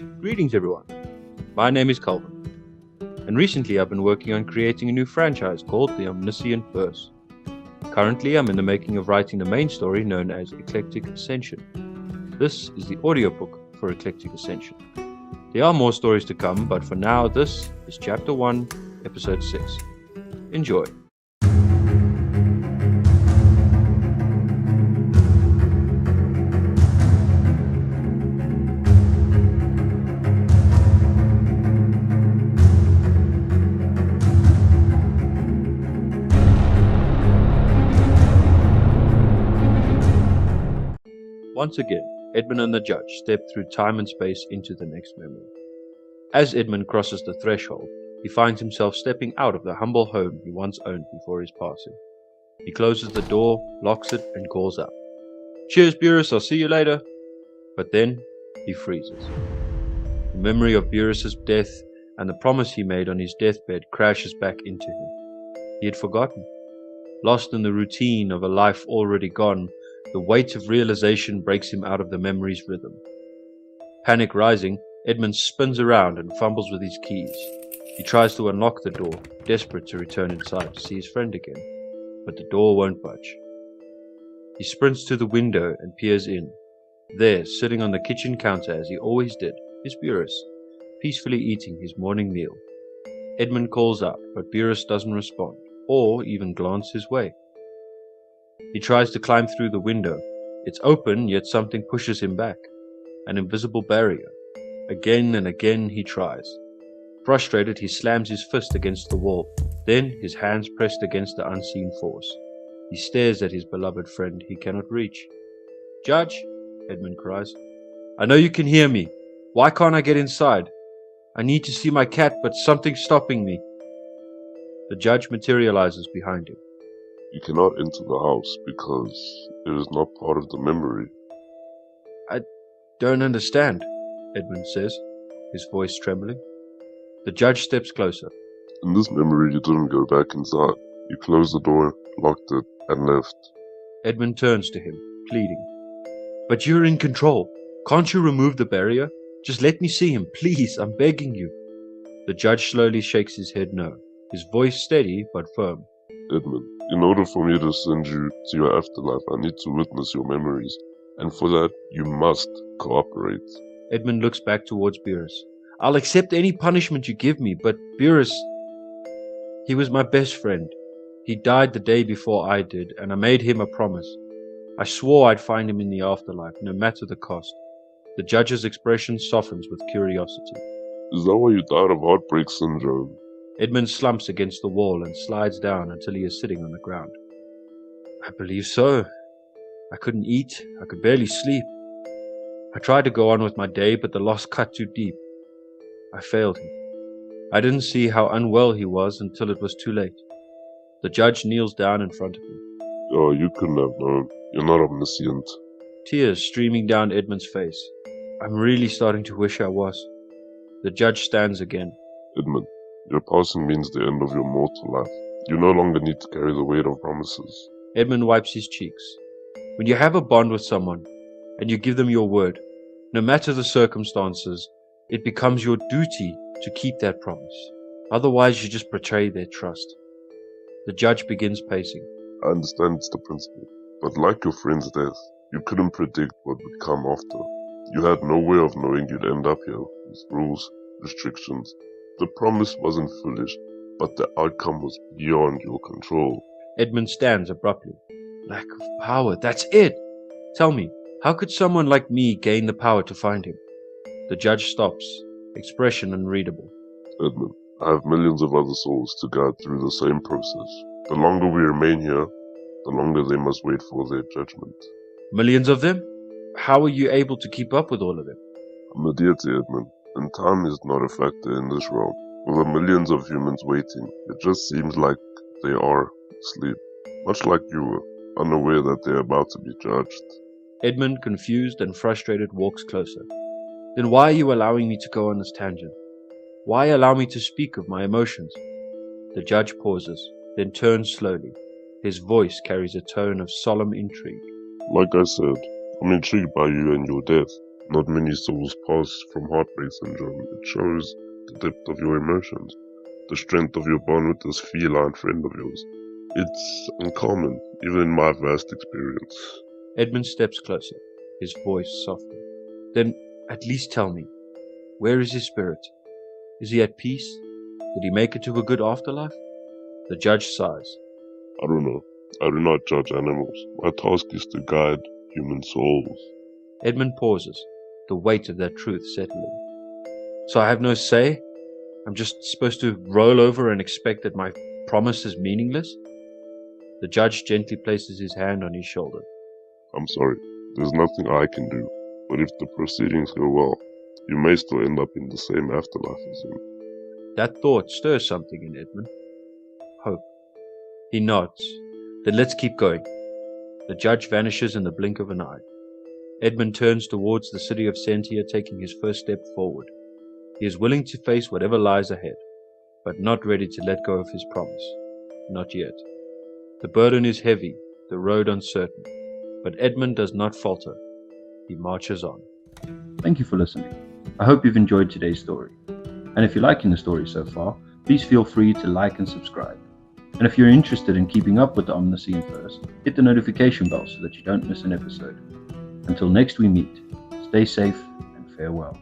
Greetings everyone, my name is Calvin, and recently I've been working on creating a new franchise called the Omniscient Verse. Currently I'm in the making of writing the main story known as Eclectic Ascension. This is the audiobook for Eclectic Ascension. There are more stories to come, but for now this is Chapter 1, Episode 6. Enjoy. Once again, Edmin and the judge step through time and space into the next memory. As Edmin crosses the threshold, he finds himself stepping out of the humble home he once owned before his passing. He closes the door, locks it, and calls out, "Cheers, Burrus, I'll see you later." But then, he freezes. The memory of Burrus's death and the promise he made on his deathbed crashes back into him. He had forgotten. Lost in the routine of a life already gone, the weight of realization breaks him out of the memory's rhythm. Panic rising, Edmund spins around and fumbles with his keys. He tries to unlock the door, desperate to return inside to see his friend again, but the door won't budge. He sprints to the window and peers in. There, sitting on the kitchen counter as he always did, is Burrus, peacefully eating his morning meal. Edmund calls out, but Burrus doesn't respond, or even glance his way. He tries to climb through the window. It's open, yet something pushes him back. An invisible barrier. Again and again he tries. Frustrated, he slams his fist against the wall. Then, his hands pressed against the unseen force. He stares at his beloved friend he cannot reach. "Judge," Edmund cries, "I know you can hear me. Why can't I get inside? I need to see my cat, but something's stopping me." The judge materializes behind him. "You cannot enter the house because it is not part of the memory." "I don't understand," Edmund says, his voice trembling. The judge steps closer. "In this memory you didn't go back inside. You closed the door, locked it, and left." Edmund turns to him, pleading. "But you're in control. Can't you remove the barrier? Just let me see him, please, I'm begging you." The judge slowly shakes his head no, his voice steady but firm. "Edmund, in order for me to send you to your afterlife, I need to witness your memories, and for that, you must cooperate." Edmund looks back towards Burrus. "I'll accept any punishment you give me, but Burrus, he was my best friend. He died the day before I did, and I made him a promise. I swore I'd find him in the afterlife, no matter the cost." The judge's expression softens with curiosity. "Is that why you died of heartbreak syndrome?" Edmund slumps against the wall and slides down until he is sitting on the ground. "I believe so. I couldn't eat. I could barely sleep. I tried to go on with my day, but the loss cut too deep. I failed him. I didn't see how unwell he was until it was too late." The judge kneels down in front of him. "Oh, you couldn't have known. You're not omniscient." Tears streaming down Edmund's face. "I'm really starting to wish I was." The judge stands again. "Edmund, your passing means the end of your mortal life. You no longer need to carry the weight of promises." Edmund wipes his cheeks. When you have a bond with someone, and you give them your word, no matter the circumstances, it becomes your duty to keep that promise. Otherwise, you just betray their trust. The judge begins pacing. "I understand it's the principle, but like your friend's death, you couldn't predict what would come after. You had no way of knowing you'd end up here, with rules, restrictions. The promise wasn't foolish, but the outcome was beyond your control." Edmund stands abruptly. "Lack of power, that's it! Tell me, how could someone like me gain the power to find him?" The judge stops, expression unreadable. "Edmund, I have millions of other souls to guide through the same process. The longer we remain here, the longer they must wait for their judgment." "Millions of them? How are you able to keep up with all of them?" I'm a deity, Edmund, and time is not a factor in this realm. With the millions of humans waiting, it just seems like they are asleep, much like you were, unaware that they're about to be judged." Edmund, confused and frustrated, walks closer. "Then why are you allowing me to go on this tangent? Why allow me to speak of my emotions?" The judge pauses, then turns slowly. His voice carries a tone of solemn intrigue. "Like I said, I'm intrigued by you and your death. Not many souls pass from heartbreak syndrome. It shows the depth of your emotions, the strength of your bond with this feline friend of yours. It's uncommon, even in my vast experience. Edmund steps closer, his voice softening. Then, at least tell me, where is his spirit? Is he at peace? Did he make it to a good afterlife? The judge sighs. I don't know. I do not judge animals. My task is to guide human souls. Edmund pauses, the weight of that truth settling. So I have no say? I'm just supposed to roll over and expect that my promise is meaningless? The judge gently places his hand on his shoulder. I'm sorry. There's nothing I can do. But if the proceedings go well, you may still end up in the same afterlife as him. That thought stirs something in Edmund. Hope. He nods. Then let's keep going. The judge vanishes in the blink of an eye. Edmund turns towards the city of Sentia, taking his first step forward. He is willing to face whatever lies ahead, but not ready to let go of his promise. Not yet. The burden is heavy, the road uncertain, but Edmund does not falter. He marches on. Thank you for listening. I hope you've enjoyed today's story. And if you're liking the story so far, please feel free to like and subscribe. And if you're interested in keeping up with the Omniscient Verse, hit the notification bell so that you don't miss an episode. Until next we meet, stay safe and farewell.